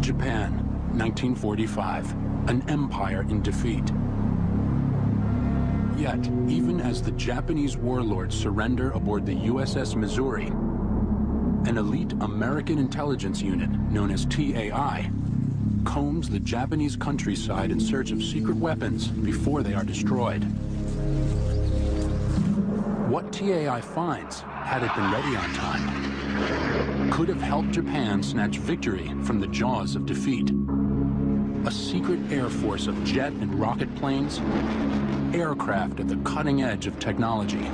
Japan, 1945, an empire in defeat. Yet, even as the Japanese warlords surrender aboard the USS Missouri, an elite American intelligence unit known as TAI combs the Japanese countryside in search of secret weapons before they are destroyed. What TAI finds, had it been ready on time, could have helped Japan snatch victory from the jaws of defeat. A secret air force of jet and rocket planes, aircraft at the cutting edge of technology,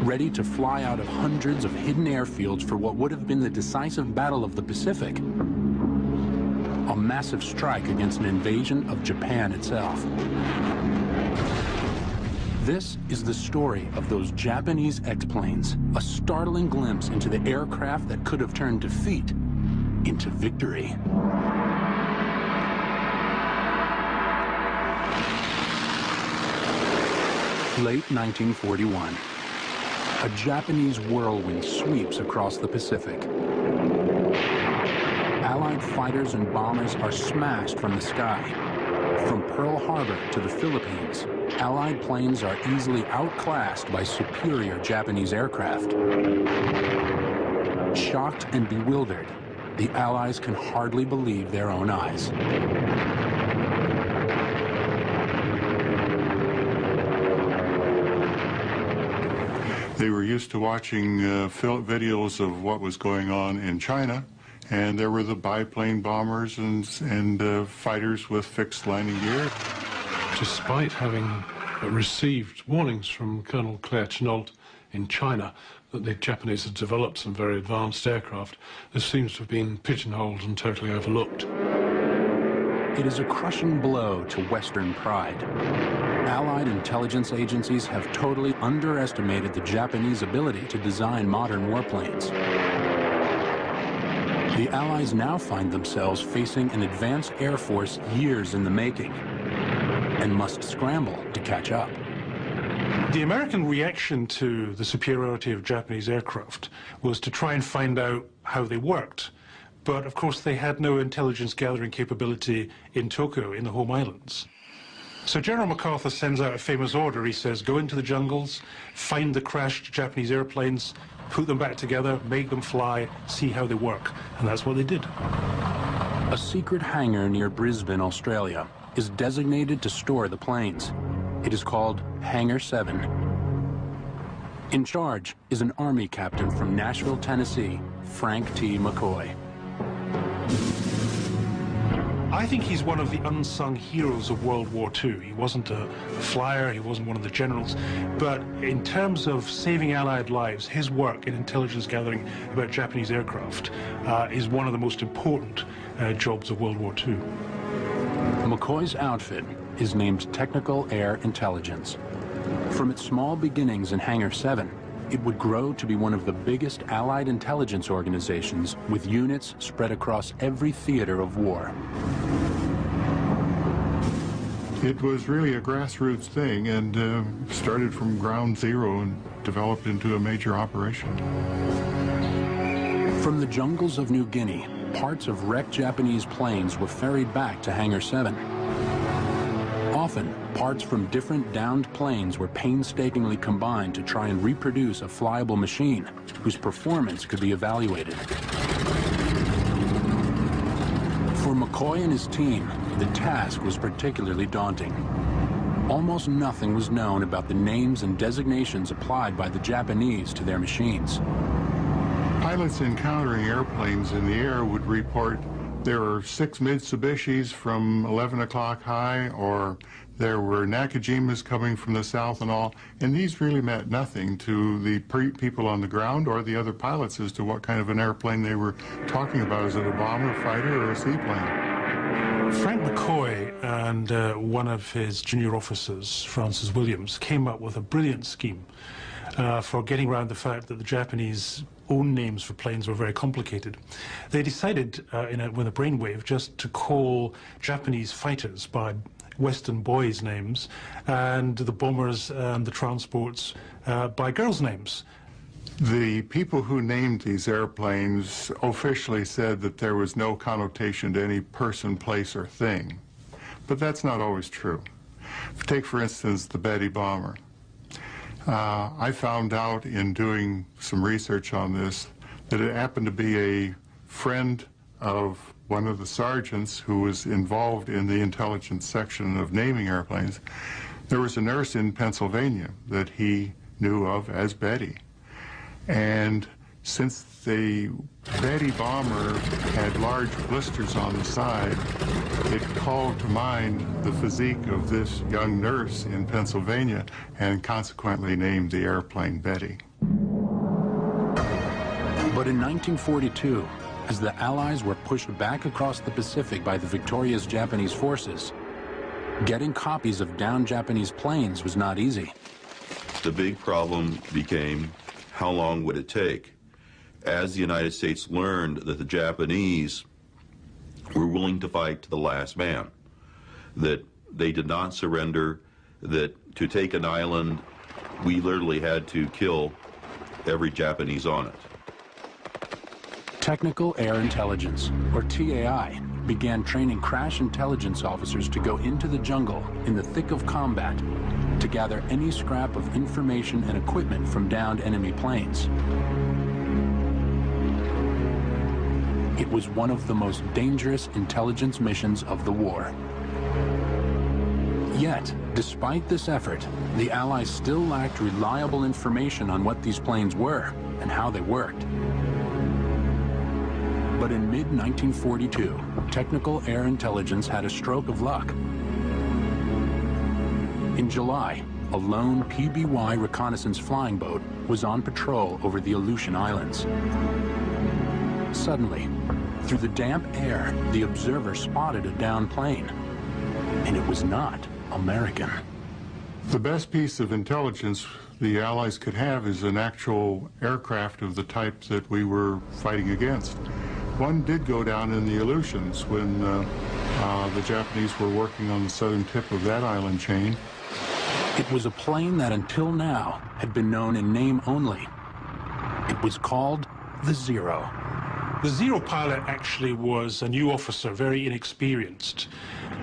ready to fly out of hundreds of hidden airfields for what would have been the decisive battle of the Pacific, a massive strike against an invasion of Japan itself. This is the story of those Japanese X-planes, a startling glimpse into the aircraft that could have turned defeat into victory. Late 1941, a Japanese whirlwind sweeps across the Pacific. Allied fighters and bombers are smashed from the sky. From Pearl Harbor to the Philippines, Allied planes are easily outclassed by superior Japanese aircraft. Shocked and bewildered, the Allies can hardly believe their own eyes. They were used to watching videos of what was going on in China, and there were the biplane bombers and fighters with fixed landing gear. Despite having received warnings from Colonel Claire Chennault in China that the Japanese had developed some very advanced aircraft, this seems to have been pigeonholed and totally overlooked. It is a crushing blow to Western pride. Allied intelligence agencies have totally underestimated the Japanese ability to design modern warplanes. The Allies now find themselves facing an advanced air force years in the making and must scramble to catch up. The American reaction to the superiority of Japanese aircraft was to try and find out how they worked. But of course they had no intelligence gathering capability in Tokyo, in the home islands. So General MacArthur sends out a famous order. He says, go into the jungles, find the crashed Japanese airplanes, put them back together, make them fly, see how they work. And that's what they did. A secret hangar near Brisbane, Australia, is designated to store the planes. It is called Hangar 7. In charge is an Army captain from Nashville, Tennessee, Frank T. McCoy. I think he's one of the unsung heroes of World War II. He wasn't a flyer, he wasn't one of the generals, but in terms of saving Allied lives, his work in intelligence gathering about Japanese aircraft is one of the most important jobs of World War II. McCoy's outfit is named Technical Air Intelligence. From its small beginnings in Hangar 7, it would grow to be one of the biggest Allied intelligence organizations with units spread across every theater of war. It was really a grassroots thing and started from ground zero and developed into a major operation. From the jungles of New Guinea, parts of wrecked Japanese planes were ferried back to Hangar 7. Often, parts from different downed planes were painstakingly combined to try and reproduce a flyable machine whose performance could be evaluated. For McCoy and his team, the task was particularly daunting. Almost nothing was known about the names and designations applied by the Japanese to their machines. Pilots encountering airplanes in the air would report there were 6 Mitsubishis from 11 o'clock high, or there were Nakajimas coming from the south and all, and these really meant nothing to the people on the ground or the other pilots as to what kind of an airplane they were talking about. Is it a bomber, fighter, or a seaplane? Frank McCoy and one of his junior officers, Francis Williams, came up with a brilliant scheme for getting around the fact that the Japanese own names for planes were very complicated. They decided with a brainwave just to call Japanese fighters by Western boys' names and the bombers and the transports by girls' names. The people who named these airplanes officially said that there was no connotation to any person, place, or thing. But that's not always true. Take, for instance, the Betty bomber. I found out in doing some research on this that it happened to be a friend of one of the sergeants who was involved in the intelligence section of naming airplanes. There was a nurse in Pennsylvania that he knew of as Betty. And since the Betty bomber had large blisters on the side, it called to mind the physique of this young nurse in Pennsylvania and consequently named the airplane Betty. But in 1942, as the Allies were pushed back across the Pacific by the victorious Japanese forces, getting copies of downed Japanese planes was not easy. The big problem became, how long would it take? As the United States learned that the Japanese were willing to fight to the last man, that they did not surrender, that to take an island, we literally had to kill every Japanese on it. Technical Air Intelligence, or TAI, began training crash intelligence officers to go into the jungle in the thick of combat to gather any scrap of information and equipment from downed enemy planes. It was one of the most dangerous intelligence missions of the war. Yet, despite this effort, the Allies still lacked reliable information on what these planes were and how they worked. But in mid-1942, Technical Air Intelligence had a stroke of luck. In July, a lone PBY reconnaissance flying boat was on patrol over the Aleutian Islands. Suddenly, through the damp air, the observer spotted a downed plane, and it was not American. The best piece of intelligence the Allies could have is an actual aircraft of the type that we were fighting against. One did go down in the Aleutians when the Japanese were working on the southern tip of that island chain. It was a plane that until now had been known in name only. It was called the Zero. The Zero pilot actually was a new officer, very inexperienced.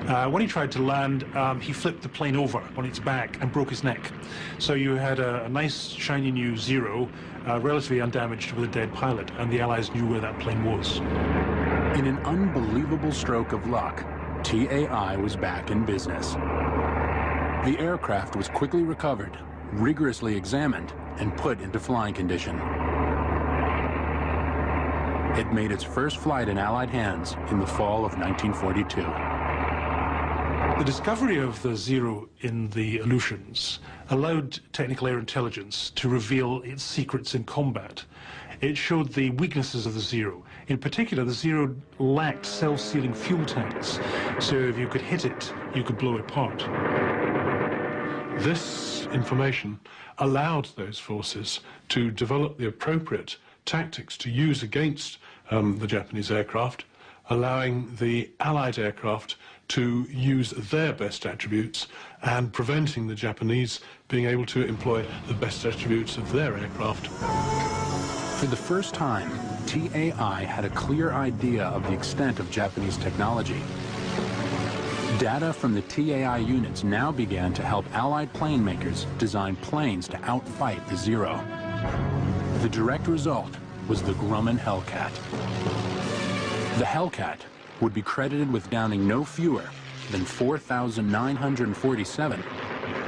When he tried to land, he flipped the plane over on its back and broke his neck. So you had a nice, shiny new Zero, relatively undamaged with a dead pilot, and the Allies knew where that plane was. In an unbelievable stroke of luck, TAI was back in business. The aircraft was quickly recovered, rigorously examined, and put into flying condition. It made its first flight in Allied hands in the fall of 1942. The discovery of the Zero in the Aleutians allowed Technical Air Intelligence to reveal its secrets in combat. It showed the weaknesses of the Zero. In particular, the Zero lacked self-sealing fuel tanks, so if you could hit it, you could blow it apart. This information allowed those forces to develop the appropriate tactics to use against the Japanese aircraft, allowing the Allied aircraft to use their best attributes and preventing the Japanese being able to employ the best attributes of their aircraft. For the first time, TAI had a clear idea of the extent of Japanese technology. Data from the TAI units now began to help Allied plane makers design planes to outfight the Zero. The direct result was the Grumman Hellcat. The Hellcat would be credited with downing no fewer than 4,947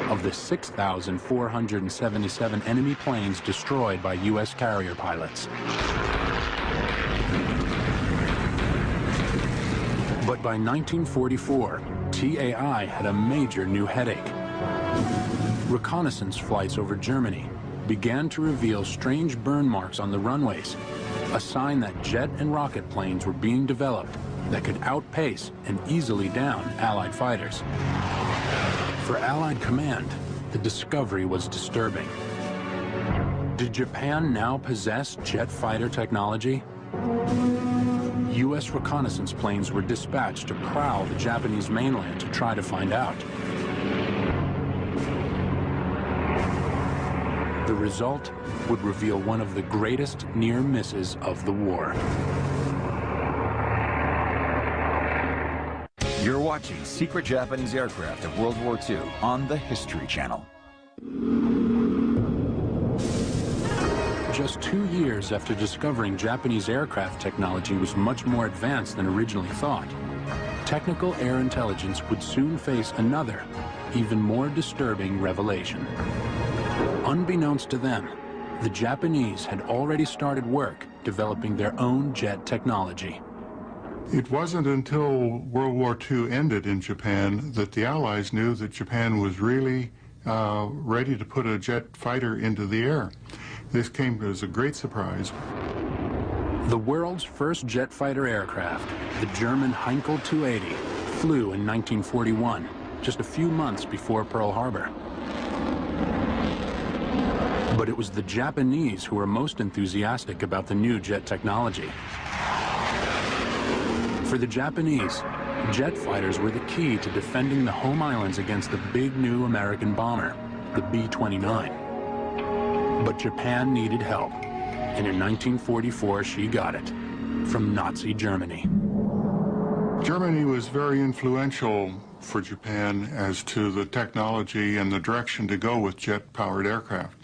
of the 6,477 enemy planes destroyed by U.S. carrier pilots. But by 1944, TAI had a major new headache. Reconnaissance flights over Germany began to reveal strange burn marks on the runways, a sign that jet and rocket planes were being developed that could outpace and easily down Allied fighters. For Allied command, the discovery was disturbing. Did Japan now possess jet fighter technology? U.S. reconnaissance planes were dispatched to prowl the Japanese mainland to try to find out. The result would reveal one of the greatest near misses of the war. You're watching Secret Japanese Aircraft of World War II on the History Channel. Just 2 years after discovering Japanese aircraft technology was much more advanced than originally thought, technical air intelligence would soon face another, even more disturbing revelation. Unbeknownst to them, the Japanese had already started work developing their own jet technology. It wasn't until World War II ended in Japan that the Allies knew that Japan was really ready to put a jet fighter into the air. This came as a great surprise. The world's first jet fighter aircraft, the German Heinkel 280, flew in 1941, just a few months before Pearl Harbor. But it was the Japanese who were most enthusiastic about the new jet technology. For the Japanese, jet fighters were the key to defending the home islands against the big new American bomber, the B-29. But Japan needed help, and in 1944 she got it, from Nazi Germany. Germany was very influential for Japan as to the technology and the direction to go with jet-powered aircraft.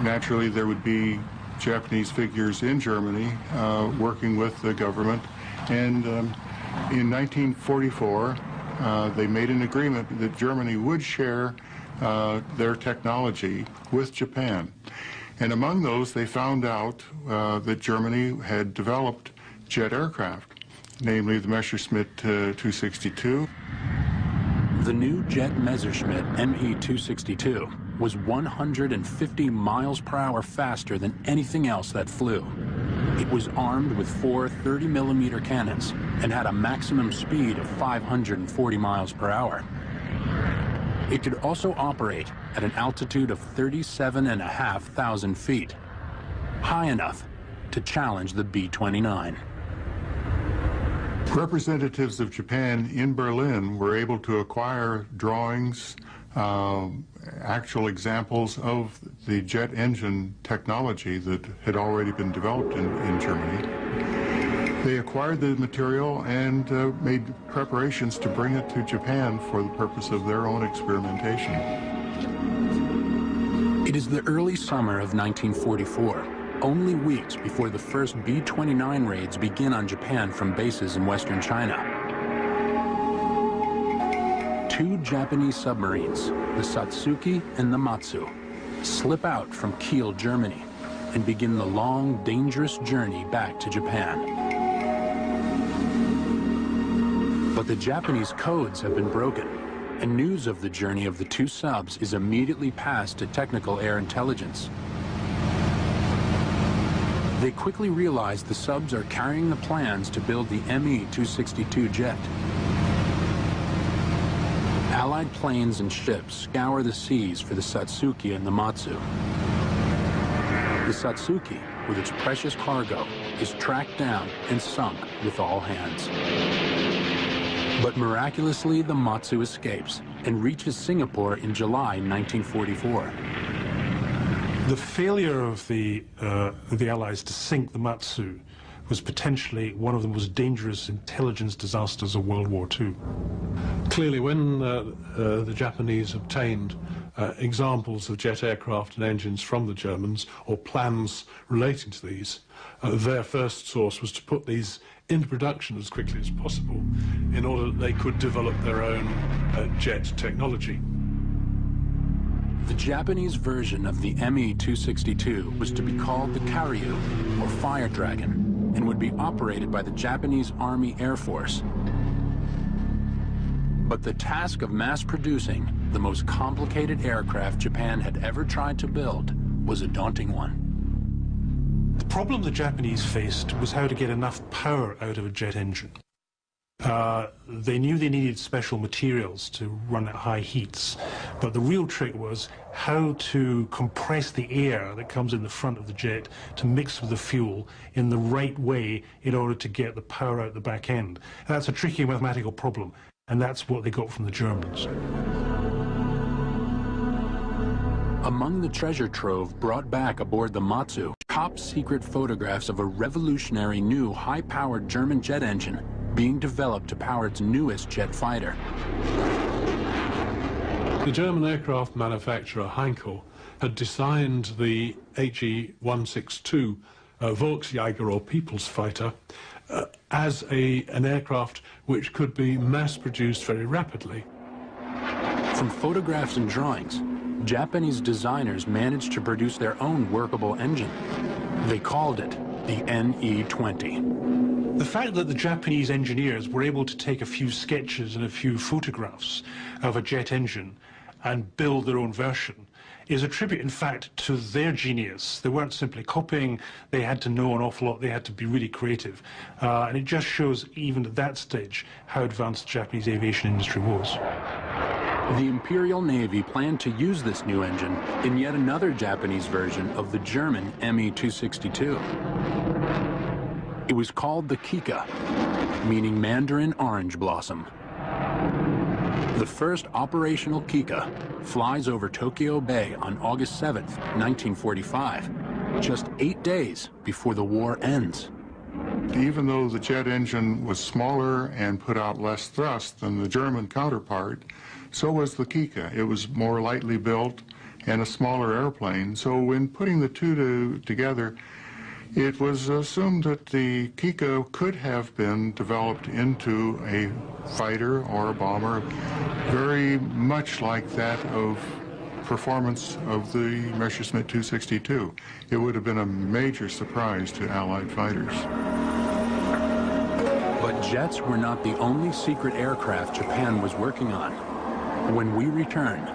Naturally, there would be Japanese figures in Germany working with the government, and in 1944 they made an agreement that Germany would share their technology with Japan. And among those, they found out that Germany had developed jet aircraft, namely the Messerschmitt 262. The new jet Messerschmitt Me-262 was 150 miles per hour faster than anything else that flew. It was armed with 4 30mm cannons and had a maximum speed of 540 miles per hour. It could also operate at an altitude of 37,500 feet, high enough to challenge the B-29. Representatives of Japan in Berlin were able to acquire drawings, actual examples of the jet engine technology that had already been developed in Germany. They acquired the material and made preparations to bring it to Japan for the purpose of their own experimentation. It is the early summer of 1944, only weeks before the first B-29 raids begin on Japan from bases in western China. 2 Japanese submarines, the Satsuki and the Matsu, slip out from Kiel, Germany, and begin the long, dangerous journey back to Japan. But the Japanese codes have been broken, and news of the journey of the 2 subs is immediately passed to technical air intelligence. They quickly realize the subs are carrying the plans to build the Me-262 jet. Allied planes and ships scour the seas for the Satsuki and the Matsu. The Satsuki, with its precious cargo, is tracked down and sunk with all hands. But miraculously, the Matsu escapes and reaches Singapore in July 1944. The failure of the Allies to sink the Matsu was potentially one of the most dangerous intelligence disasters of World War II. Clearly, when the Japanese obtained examples of jet aircraft and engines from the Germans, or plans relating to these, their first source was to put these into production as quickly as possible in order that they could develop their own jet technology. The Japanese version of the Me-262 was to be called the Karyu, or Fire Dragon, and would be operated by the Japanese Army Air Force. But the task of mass producing the most complicated aircraft Japan had ever tried to build was a daunting one. The problem the Japanese faced was how to get enough power out of a jet engine. They knew they needed special materials to run at high heats, but the real trick was how to compress the air that comes in the front of the jet to mix with the fuel in the right way in order to get the power out the back end. And that's a tricky mathematical problem, and that's what they got from the Germans. Among the treasure trove brought back aboard the Matsu, top-secret photographs of a revolutionary new high-powered German jet engine being developed to power its newest jet fighter. The German aircraft manufacturer Heinkel had designed the HE-162 Volksjäger, or People's Fighter, as an aircraft which could be mass-produced very rapidly. From photographs and drawings, Japanese designers managed to produce their own workable engine. They called it the NE-20. The fact that the Japanese engineers were able to take a few sketches and a few photographs of a jet engine and build their own version is a tribute, in fact, to their genius. They weren't simply copying, they had to know an awful lot, they had to be really creative. And it just shows, even at that stage, how advanced the Japanese aviation industry was. The Imperial Navy planned to use this new engine in yet another Japanese version of the German Me-262. It was called the Kika, meaning Mandarin orange blossom. The first operational Kika flies over Tokyo Bay on August 7, 1945, just 8 days before the war ends. Even though the jet engine was smaller and put out less thrust than the German counterpart, so was the Kika. It was more lightly built and a smaller airplane. So when putting the two together, it was assumed that the Kika could have been developed into a fighter or a bomber, very much like that of performance of the Messerschmitt 262. It would have been a major surprise to Allied fighters. But jets were not the only secret aircraft Japan was working on. When we return,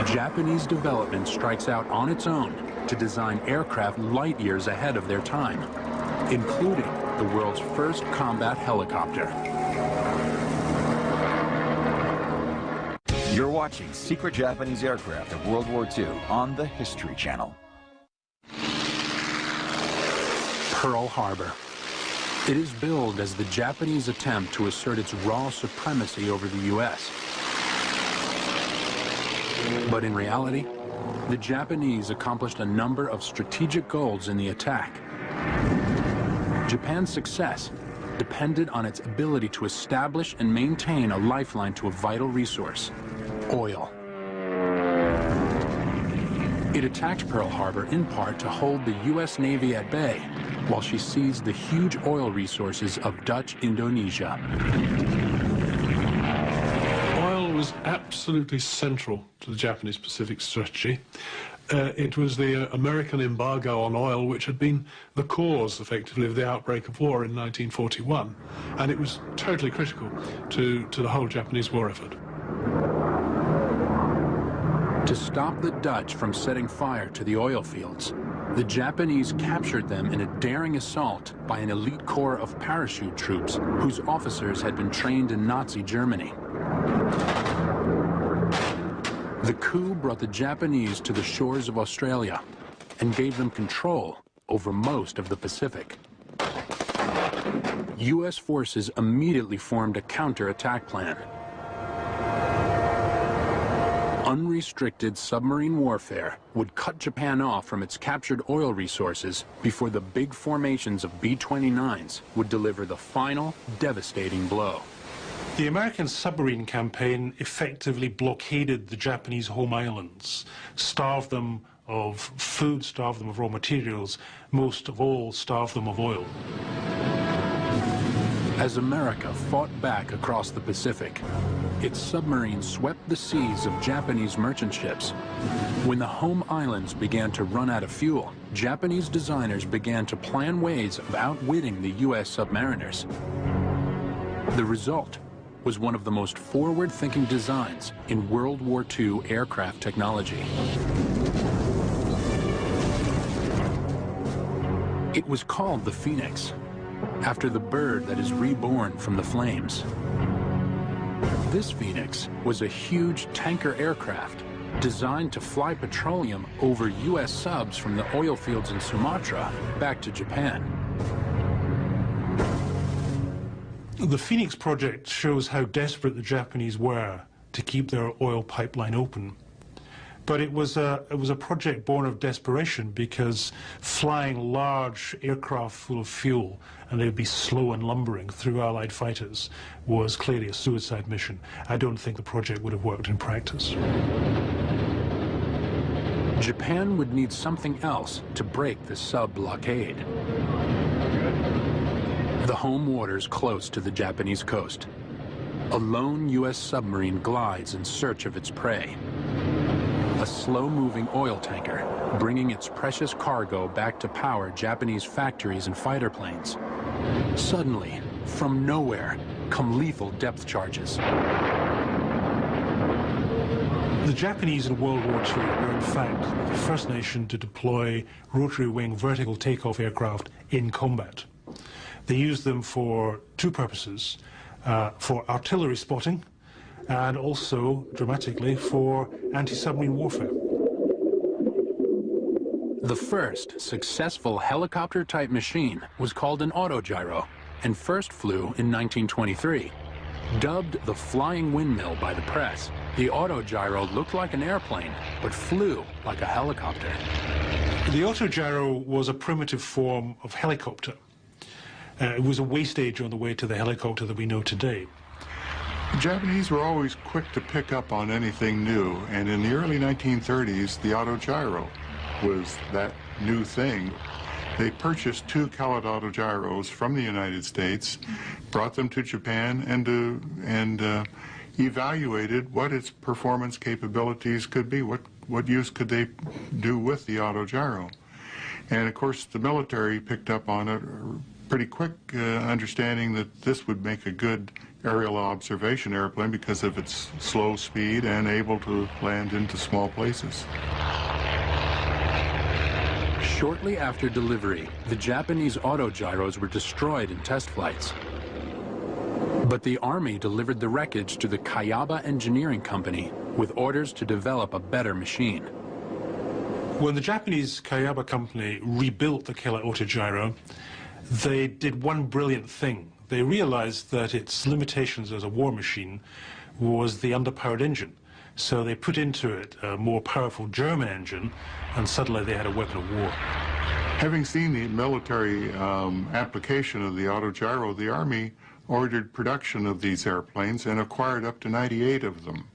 Japanese development strikes out on its own to design aircraft light years ahead of their time, including the world's first combat helicopter. You're watching Secret Japanese Aircraft of World War II on the History Channel. Pearl Harbor. It is billed as the Japanese attempt to assert its raw supremacy over the U.S. But in reality, the Japanese accomplished a number of strategic goals in the attack. Japan's success depended on its ability to establish and maintain a lifeline to a vital resource: oil. It attacked Pearl Harbor in part to hold the U.S. Navy at bay while she seized the huge oil resources of Dutch Indonesia. Oil was absolutely central to the Japanese Pacific strategy. It was the American embargo on oil which had been the cause, effectively, of the outbreak of war in 1941, and it was totally critical to the whole Japanese war effort. To stop the Dutch from setting fire to the oil fields, the Japanese captured them in a daring assault by an elite corps of parachute troops whose officers had been trained in Nazi Germany. The coup brought the Japanese to the shores of Australia and gave them control over most of the Pacific. U.S. forces immediately formed a counterattack plan. Unrestricted submarine warfare would cut Japan off from its captured oil resources before the big formations of B-29s would deliver the final devastating blow. The American submarine campaign effectively blockaded the Japanese home islands, starved them of food, starved them of raw materials, most of all starved them of oil. As America fought back across the Pacific, its submarines swept the seas of Japanese merchant ships. When the home islands began to run out of fuel, Japanese designers began to plan ways of outwitting the U.S. submariners. The result was one of the most forward-thinking designs in World War II aircraft technology. It was called the Phoenix, after the bird that is reborn from the flames. This Phoenix was a huge tanker aircraft designed to fly petroleum over U.S. subs from the oil fields in Sumatra back to Japan. The Phoenix project shows how desperate the Japanese were to keep their oil pipeline open. But it was a project born of desperation, because flying large aircraft full of fuel, and they would be slow and lumbering through Allied fighters, was clearly a suicide mission. I don't think the project would have worked in practice. Japan would need something else to break the sub-blockade. The home waters close to the Japanese coast. A lone U.S. submarine glides in search of its prey. A slow-moving oil tanker, bringing its precious cargo back to power Japanese factories and fighter planes. Suddenly, from nowhere, come lethal depth charges. The Japanese in World War II were in fact the first nation to deploy rotary wing vertical takeoff aircraft in combat. They used them for two purposes, for artillery spotting and also, dramatically, for anti-submarine warfare. The first successful helicopter-type machine was called an autogyro and first flew in 1923. Dubbed the flying windmill by the press, the autogyro looked like an airplane, but flew like a helicopter. The autogyro was a primitive form of helicopter. It was a way stage on the way to the helicopter that we know today. The Japanese were always quick to pick up on anything new, and in the early 1930s, the autogyro was that new thing. They purchased 2 Khaled autogyros from the United States, brought them to Japan, and evaluated what its performance capabilities could be, what use could they do with the autogyro. And of course, the military picked up on it pretty quick, understanding that this would make a good aerial observation airplane because of its slow speed and able to land into small places. Shortly after delivery, the Japanese autogyros were destroyed in test flights. But the Army delivered the wreckage to the Kayaba Engineering Company with orders to develop a better machine. When the Japanese Kayaba Company rebuilt the killer autogyro, they did one brilliant thing. They realized that its limitations as a war machine was the underpowered engine. So they put into it a more powerful German engine, and suddenly they had a weapon of war. Having seen the military application of the autogyro, the Army ordered production of these airplanes and acquired up to 98 of them.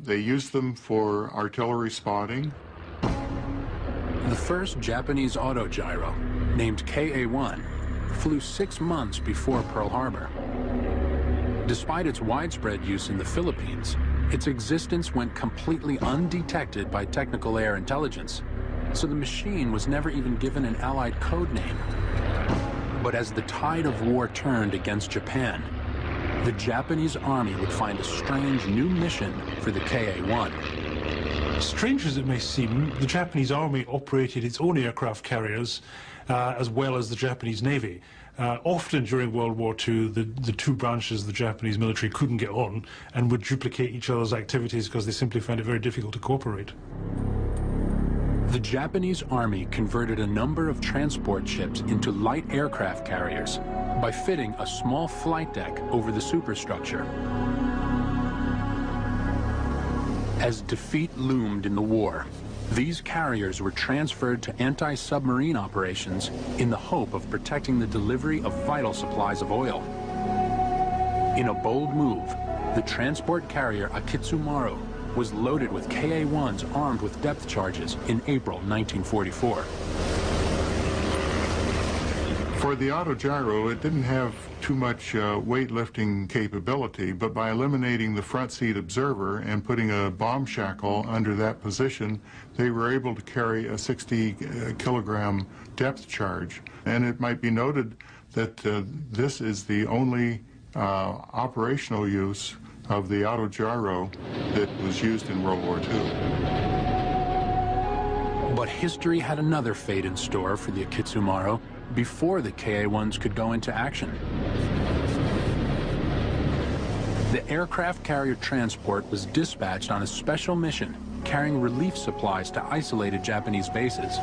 They used them for artillery spotting. The first Japanese autogyro, named KA-1, flew 6 months before Pearl Harbor. Despite its widespread use in the Philippines, its existence went completely undetected by technical air intelligence, so the machine was never even given an Allied code name. But as the tide of war turned against Japan, the Japanese Army would find a strange new mission for the KA-1. Strange as it may seem, the Japanese Army operated its own aircraft carriers as well as the Japanese Navy. Often during World War II, the two branches of the Japanese military couldn't get on and would duplicate each other's activities because they simply found it very difficult to cooperate. The Japanese Army converted a number of transport ships into light aircraft carriers by fitting a small flight deck over the superstructure. As defeat loomed in the war, these carriers were transferred to anti-submarine operations in the hope of protecting the delivery of vital supplies of oil. In a bold move, the transport carrier Akitsumaru was loaded with KA-1s armed with depth charges in April 1944. For the autogyro, it didn't have too much weightlifting capability, but by eliminating the front seat observer and putting a bomb shackle under that position, they were able to carry a 60-kilogram depth charge. And it might be noted that this is the only operational use of the autogyro that was used in World War II. But history had another fate in store for the Akitsumaru before the KA-1s could go into action. The aircraft carrier transport was dispatched on a special mission carrying relief supplies to isolated Japanese bases.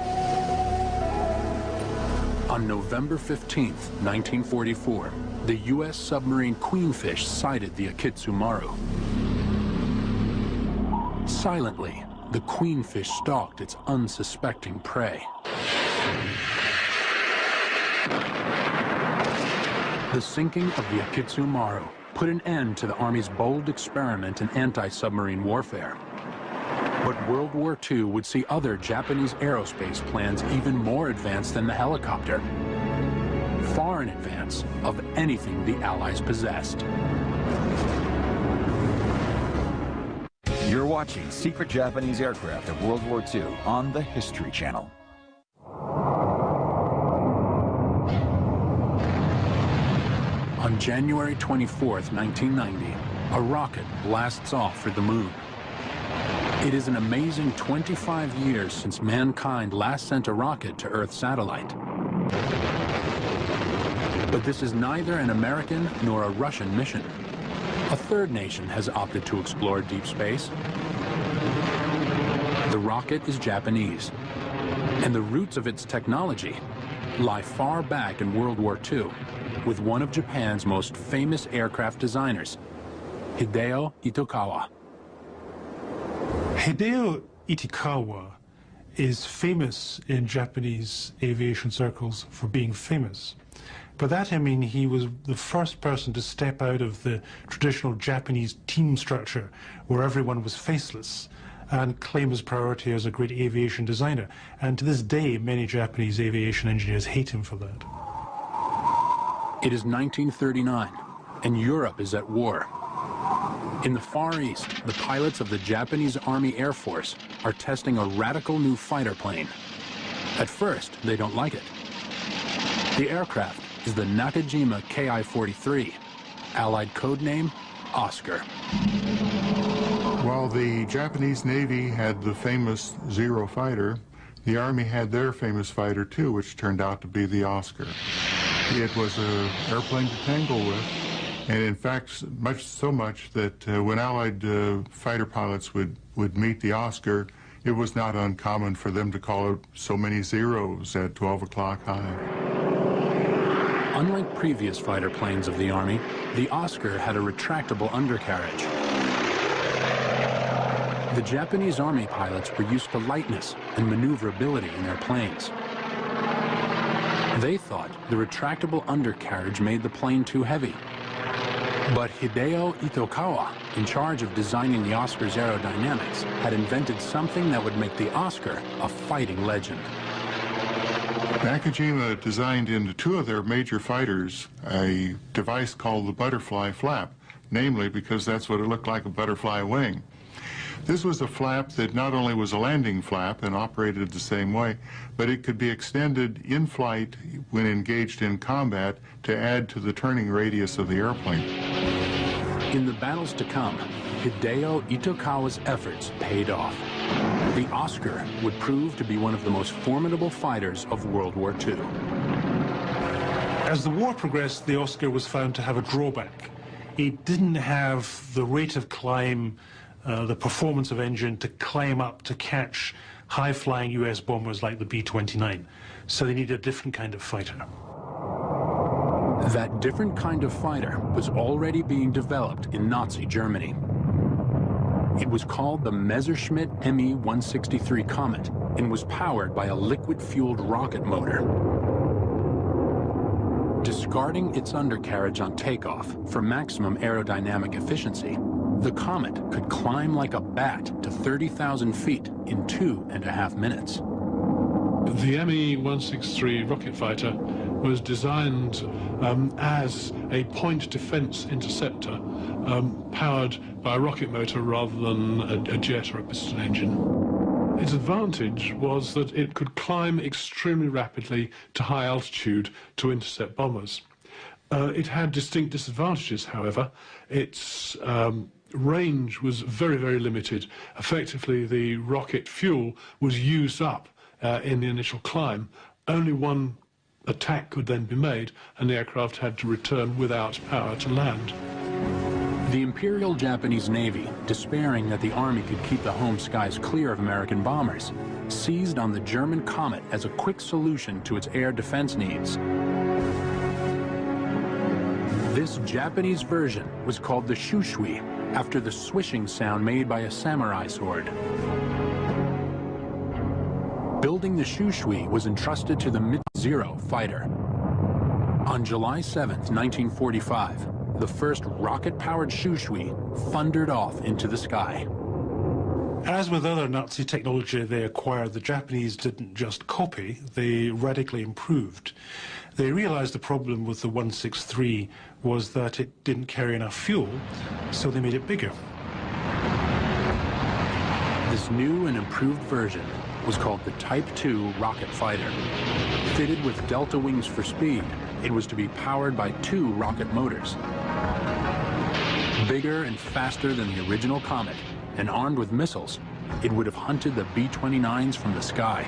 On November 15, 1944, the U.S. submarine Queenfish sighted the Akitsumaru. Silently, the queenfish stalked its unsuspecting prey. The sinking of the Akitsu Maru put an end to the Army's bold experiment in anti-submarine warfare. But World War II would see other Japanese aerospace plans even more advanced than the helicopter, far in advance of anything the Allies possessed. You're watching Secret Japanese Aircraft of World War II on the History Channel. On January 24th, 1990, a rocket blasts off for the moon. It is an amazing 25 years since mankind last sent a rocket to Earth's satellite. But this is neither an American nor a Russian mission. A third nation has opted to explore deep space. The rocket is Japanese, and the roots of its technology lie far back in World War II with one of Japan's most famous aircraft designers, Hideo Itokawa. Hideo Itokawa is famous in Japanese aviation circles for being famous. By that I mean he was the first person to step out of the traditional Japanese team structure where everyone was faceless and claim his priority as a great aviation designer. And to this day, many Japanese aviation engineers hate him for that. It is 1939, and Europe is at war. In the Far East, the pilots of the Japanese Army Air Force are testing a radical new fighter plane. At first, they don't like it. The aircraft is the Nakajima Ki-43, Allied codename Oscar. While the Japanese Navy had the famous Zero fighter, the Army had their famous fighter too, which turned out to be the Oscar. It was an airplane to tangle with, and in fact, so much that when Allied fighter pilots would meet the Oscar, it was not uncommon for them to call it so many zeros at 12 o'clock high. Unlike previous fighter planes of the Army, the Oscar had a retractable undercarriage. The Japanese Army pilots were used to lightness and maneuverability in their planes. They thought the retractable undercarriage made the plane too heavy. But Hideo Itokawa, in charge of designing the Oscar's aerodynamics, had invented something that would make the Oscar a fighting legend. Nakajima designed into two of their major fighters a device called the butterfly flap, namely because that's what it looked like, a butterfly wing. This was a flap that not only was a landing flap and operated the same way, but it could be extended in flight when engaged in combat to add to the turning radius of the airplane. In the battles to come, Hideo Itokawa's efforts paid off. The Oscar would prove to be one of the most formidable fighters of World War II. As the war progressed, the Oscar was found to have a drawback. It didn't have the rate of climb, the performance of engine to climb up to catch high-flying US bombers like the B-29. So they needed a different kind of fighter. That different kind of fighter was already being developed in Nazi Germany. It was called the Messerschmitt Me-163 Comet and was powered by a liquid-fueled rocket motor. Discarding its undercarriage on takeoff for maximum aerodynamic efficiency, the Comet could climb like a bat to 30,000 feet in 2.5 minutes. The Me-163 rocket fighter was designed as a point defense interceptor powered by a rocket motor rather than a jet or a piston engine. Its advantage was that it could climb extremely rapidly to high altitude to intercept bombers. It had distinct disadvantages, however. Its range was very, very limited. Effectively, the rocket fuel was used up in the initial climb. Only one attack could then be made, and the aircraft had to return without power to land. The Imperial Japanese Navy, despairing that the Army could keep the home skies clear of American bombers, seized on the German Comet as a quick solution to its air defense needs. This Japanese version was called the shushui, after the swishing sound made by a samurai sword. Building the Shushui was entrusted to the Mid-Zero fighter. On July 7, 1945, the first rocket-powered Shushui thundered off into the sky. As with other Nazi technology they acquired, the Japanese didn't just copy, they radically improved. They realized the problem with the 163 was that it didn't carry enough fuel, so they made it bigger. This new and improved version was called the Type II rocket fighter. Fitted with delta wings for speed, it was to be powered by 2 rocket motors. Bigger and faster than the original Comet, and armed with missiles, it would have hunted the B-29s from the sky.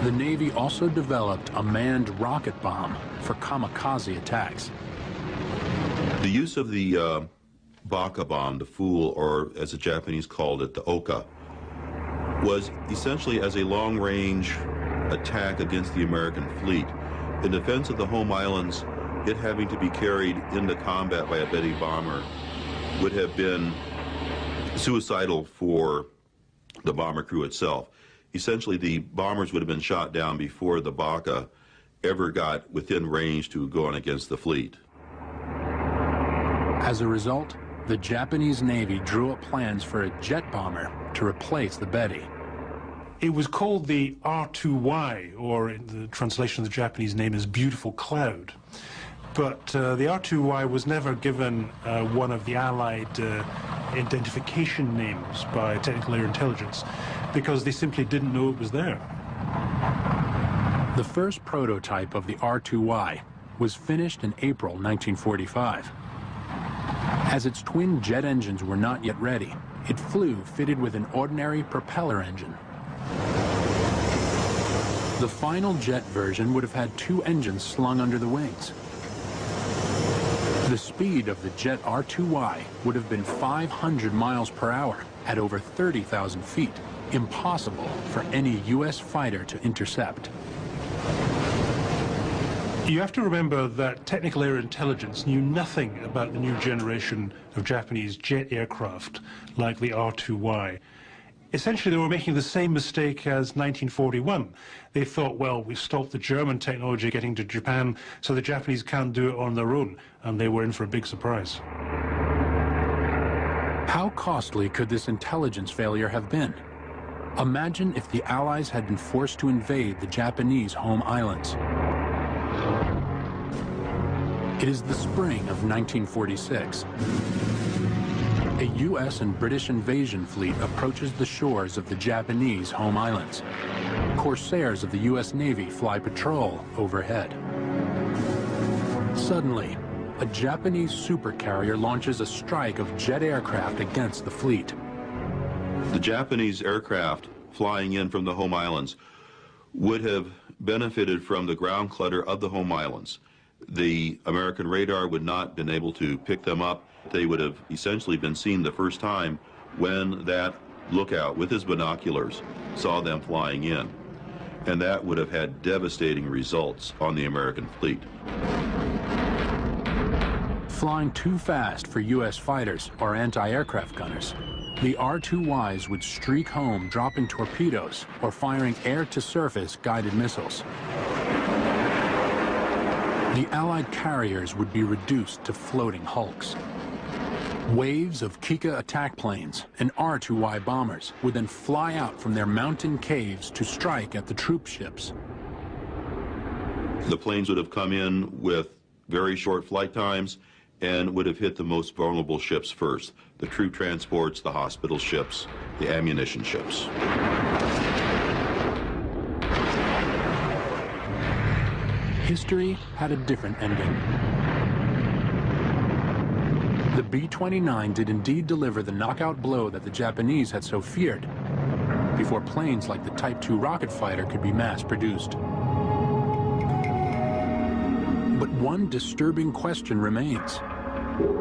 The Navy also developed a manned rocket bomb for kamikaze attacks. The use of the Baka bomb, the Fool, or as the Japanese called it, the Oka, was essentially as a long-range attack against the American fleet. In defense of the home islands, it having to be carried into combat by a Betty bomber would have been suicidal for the bomber crew itself. Essentially, the bombers would have been shot down before the Baka ever got within range to go on against the fleet. As a result, the Japanese Navy drew up plans for a jet bomber to replace the Betty. It was called the R2Y, or in the translation of the Japanese name is Beautiful Cloud. But the R2Y was never given one of the Allied identification names by Technical Air Intelligence because they simply didn't know it was there. The first prototype of the R2Y was finished in April 1945. As its twin jet engines were not yet ready, it flew fitted with an ordinary propeller engine. The final jet version would have had 2 engines slung under the wings. The speed of the jet R2Y would have been 500 miles per hour at over 30,000 feet, impossible for any U.S. fighter to intercept. You have to remember that Technical Air Intelligence knew nothing about the new generation of Japanese jet aircraft like the R2Y. Essentially, they were making the same mistake as 1941. They thought, well, we stopped the German technology getting to Japan, so the Japanese can't do it on their own, and they were in for a big surprise. How costly could this intelligence failure have been? Imagine if the Allies had been forced to invade the Japanese home islands. It is the spring of 1946. A U.S. and British invasion fleet approaches the shores of the Japanese home islands. Corsairs of the U.S. Navy fly patrol overhead. Suddenly, a Japanese supercarrier launches a strike of jet aircraft against the fleet. The Japanese aircraft flying in from the home islands would have benefited from the ground clutter of the home islands. The American radar would not have been able to pick them up. They would have essentially been seen the first time when that lookout with his binoculars saw them flying in. And that would have had devastating results on the American fleet. Flying too fast for U.S. fighters or anti-aircraft gunners, the R2Ys would streak home dropping torpedoes or firing air-to-surface guided missiles. The Allied carriers would be reduced to floating hulks. Waves of Kika attack planes and R2Y bombers would then fly out from their mountain caves to strike at the troop ships. The planes would have come in with very short flight times and would have hit the most vulnerable ships first: the troop transports, the hospital ships, the ammunition ships. History had a different ending. The B-29 did indeed deliver the knockout blow that the Japanese had so feared, before planes like the Type II rocket fighter could be mass-produced. But one disturbing question remains.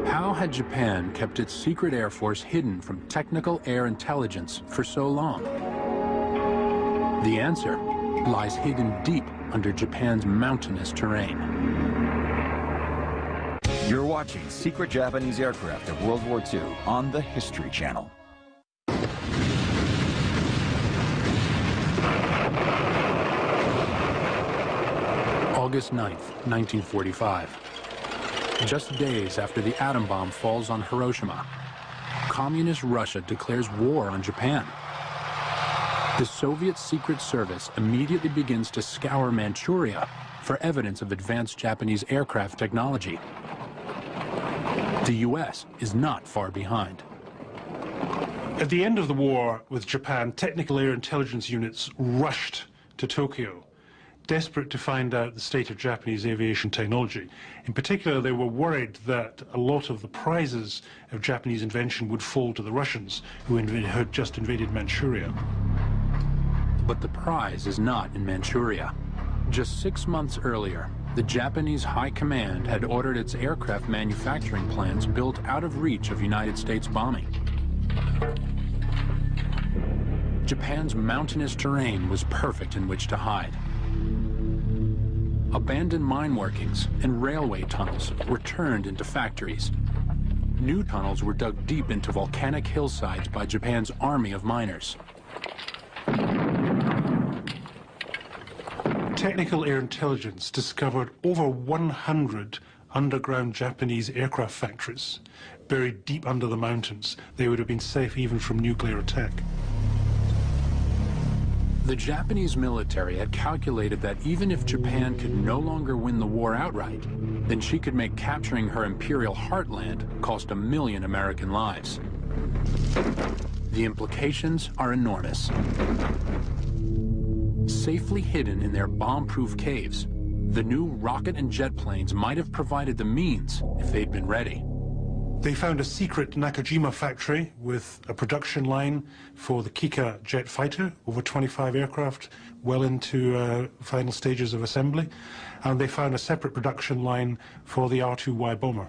How had Japan kept its secret air force hidden from technical air intelligence for so long? The answer lies hidden deep under Japan's mountainous terrain. You're watching Secret Japanese Aircraft of World War II on the History Channel. August 9th, 1945. Just days after the atom bomb falls on Hiroshima, Communist Russia declares war on Japan. The Soviet Secret Service immediately begins to scour Manchuria for evidence of advanced Japanese aircraft technology. The U.S. is not far behind. At the end of the war with Japan, technical air intelligence units rushed to Tokyo, desperate to find out the state of Japanese aviation technology. In particular, they were worried that a lot of the prizes of Japanese invention would fall to the Russians, who had just invaded Manchuria. But the prize is not in Manchuria. Just 6 months earlier, the Japanese High Command had ordered its aircraft manufacturing plants built out of reach of United States bombing. Japan's mountainous terrain was perfect in which to hide. Abandoned mine workings and railway tunnels were turned into factories. New tunnels were dug deep into volcanic hillsides by Japan's army of miners. Technical air intelligence discovered over 100 underground Japanese aircraft factories buried deep under the mountains. They would have been safe even from nuclear attack. The Japanese military had calculated that even if Japan could no longer win the war outright, then she could make capturing her imperial heartland cost 1 million American lives. The implications are enormous. Safely hidden in their bomb-proof caves, the new rocket and jet planes might have provided the means if they'd been ready. They found a secret Nakajima factory with a production line for the Kika jet fighter, over 25 aircraft, well into final stages of assembly. And they found a separate production line for the R2Y bomber.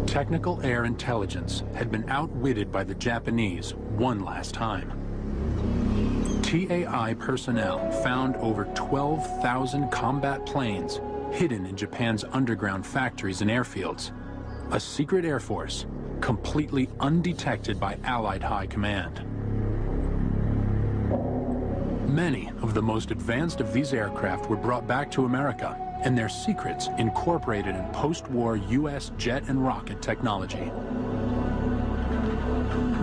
Technical air intelligence had been outwitted by the Japanese one last time. TAI personnel found over 12,000 combat planes hidden in Japan's underground factories and airfields. A secret air force, completely undetected by Allied High Command. Many of the most advanced of these aircraft were brought back to America, and their secrets incorporated in post-war U.S. jet and rocket technology.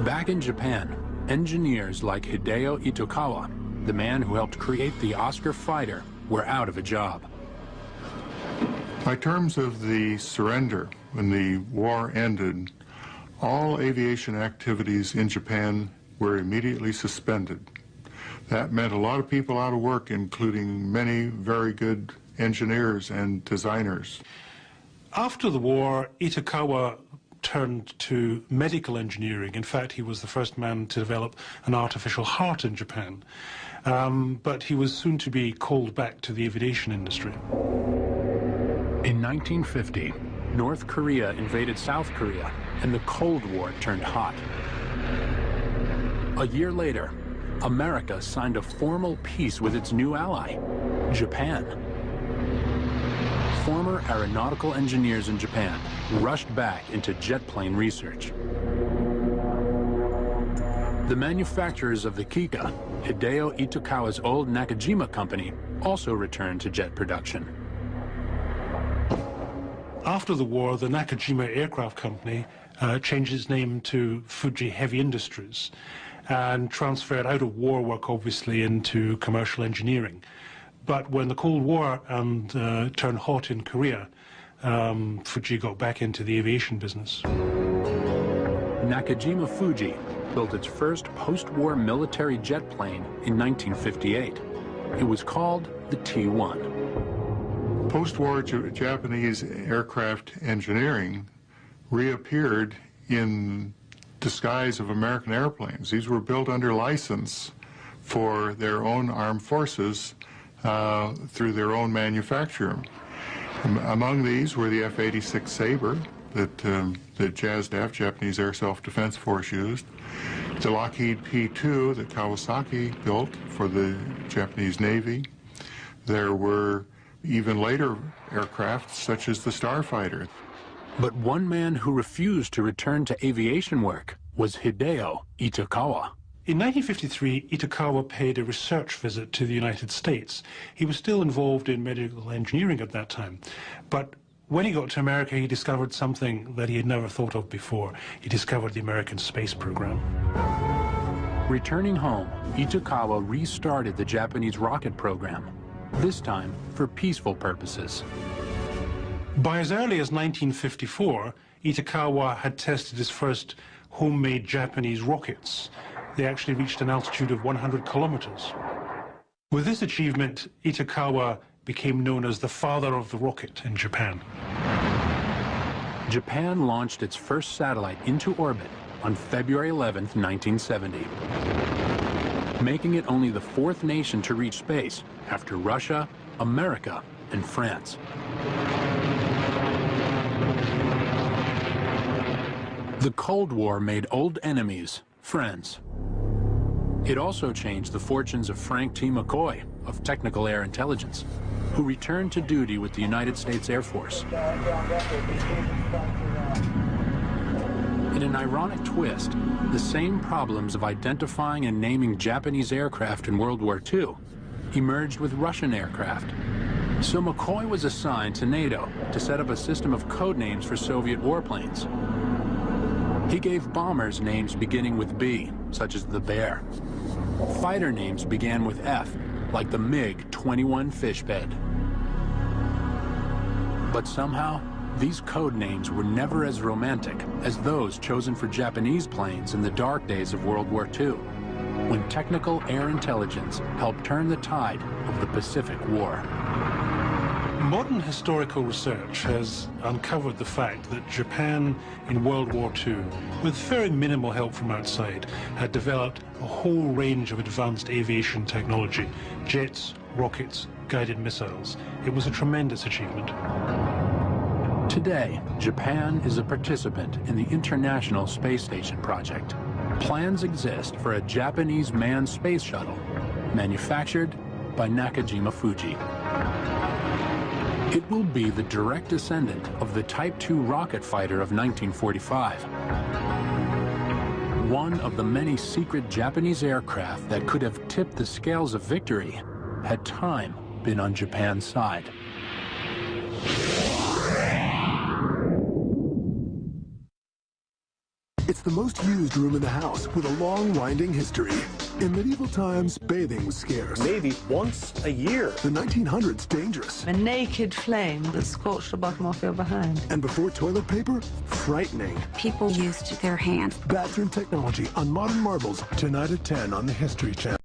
Back in Japan, engineers like Hideo Itokawa, the man who helped create the Oscar fighter, were out of a job. By terms of the surrender, when the war ended, all aviation activities in Japan were immediately suspended. That meant a lot of people out of work, including many very good engineers and designers. After the war, Itokawa turned to medical engineering. In fact, he was the first man to develop an artificial heart in Japan. But he was soon to be called back to the aviation industry. In 1950, North Korea invaded South Korea, and the Cold War turned hot. A year later, America signed a formal peace with its new ally, Japan. Former aeronautical engineers in Japan rushed back into jet plane research. The manufacturers of the Kika, Hideo Itokawa's old Nakajima company, also returned to jet production. After the war, the Nakajima Aircraft Company changed its name to Fuji Heavy Industries and transferred out of war work, obviously, into commercial engineering. But when the Cold War turned hot in Korea, Fuji got back into the aviation business. Nakajima Fuji built its first post-war military jet plane in 1958. It was called the T-1. Post-war Japanese aircraft engineering reappeared in disguise of American airplanes. These were built under license for their own armed forces through their own manufacturer. Among these were the F-86 Sabre that the JASDAF, Japanese Air Self-Defense Force, used, the Lockheed P-2 that Kawasaki built for the Japanese Navy. There were even later aircraft such as the Starfighter. But one man who refused to return to aviation work was Hideo Itokawa. In 1953, Itokawa paid a research visit to the United States. He was still involved in medical engineering at that time, but when he got to America, he discovered something that he had never thought of before. He discovered the American space program. Returning home, Itokawa restarted the Japanese rocket program, this time for peaceful purposes. By as early as 1954, Itokawa had tested his first homemade Japanese rockets. They actually reached an altitude of 100 kilometers. With this achievement, Itokawa became known as the father of the rocket in Japan. Japan launched its first satellite into orbit on February 11, 1970, making it only the fourth nation to reach space after Russia, America, and France. The Cold War made old enemies friends. It also changed the fortunes of Frank T. McCoy of Technical Air Intelligence, who returned to duty with the United States Air Force. In an ironic twist, the same problems of identifying and naming Japanese aircraft in World War II emerged with Russian aircraft. So McCoy was assigned to NATO to set up a system of code names for Soviet warplanes. He gave bombers names beginning with B, such as the Bear. Fighter names began with F, like the MiG-21 Fishbed. But somehow, these code names were never as romantic as those chosen for Japanese planes in the dark days of World War II, when technical air intelligence helped turn the tide of the Pacific War. Modern historical research has uncovered the fact that Japan in World War II, with very minimal help from outside, had developed a whole range of advanced aviation technology: jets, rockets, guided missiles. It was a tremendous achievement. Today, Japan is a participant in the International Space Station project. Plans exist for a Japanese manned space shuttle, manufactured by Nakajima Fuji. It will be the direct descendant of the Type II rocket fighter of 1945. One of the many secret Japanese aircraft that could have tipped the scales of victory had time been on Japan's side. It's the most used room in the house with a long, winding history. In medieval times, bathing was scarce. Maybe once a year. The 1900s, dangerous. A naked flame that scorched the bottom off your behind. And before toilet paper, frightening. People used their hands. Bathroom technology on modern marbles, tonight at 10 on the History Channel.